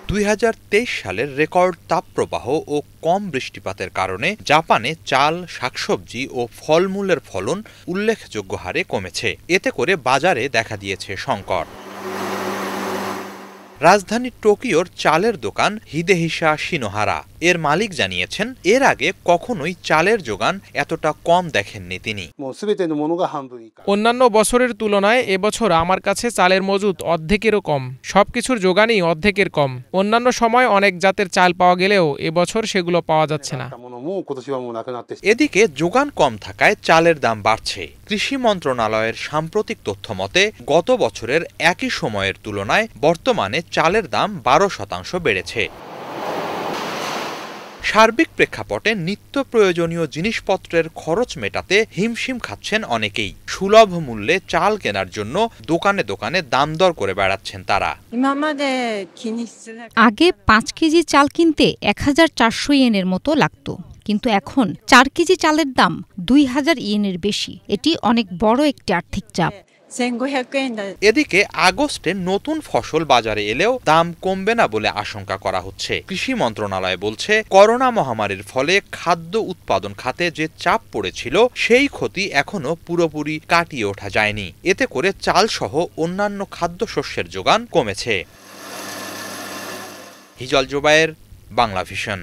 2023 সালের রেকর্ড তাপপ্রবাহ ও কম বৃষ্টিপাতের কারণে জাপানে চাল, শাকসবজি ও ফলমূলের ফলন উল্লেখযোগ্য হারে কমেছে। এতে করে বাজারে দেখা দিয়েছে সংকট। রাজধানী টোকিওর চালের দোকান হিদেহিসা শিনোহারা এর মালিক জানিয়েছেন, এর আগে কখনোই চালের যোগান এতটা কম দেখেননি তিনি। অন্যান্য বছরের তুলনায় এবছর আমার কাছে চালের মজুত অর্ধেকেরও কম। সবকিছুর যোগানই অর্ধেকের কম। অন্যান্য সময় অনেক জাতের চাল পাওয়া গেলেও এবছর সেগুলো পাওয়া যাচ্ছে না। এদিকে যোগান কম থাকায় চালের দাম বাড়ছে। কৃষি মন্ত্রণালয়ের সাম্প্রতিক তথ্য মতে গত বছরের একই সময়ের তুলনায় বর্তমানে চালের দাম 12% বেড়েছে। সার্বিক প্রেক্ষাপটে নিত্য প্রয়োজনীয় জিনিসপত্রের খরচ মেটাতে হিমশিম খাচ্ছেন অনেকেই। সুলভ মূল্যে চাল কেনার জন্য দোকানে দোকানে দাম দর করে বেড়াচ্ছেন তারা। আগে 5 কেজি চাল কিনতে 1400 ইয়েনের মতো লাগতো, কিন্তু এখন 4 কেজি চালের দাম 2000 ইয়েনের বেশি। এটি অনেক বড় একটি আর্থিক চাপ। এদিকে আগস্টে নতুন ফসল বাজারে এলেও দাম কমবে না বলে আশঙ্কা করা হচ্ছে। কৃষি মন্ত্রণালয় বলছে, করোনা মহামারীর ফলে খাদ্য উৎপাদন খাতে যে চাপ পড়েছিল সেই ক্ষতি এখনো পুরোপুরি কাটিয়ে ওঠা যায়নি। এতে করে চাল সহ অন্যান্য খাদ্যশস্যের যোগান কমেছে। হিজল জোবায়ের, বাংলা ভিশন।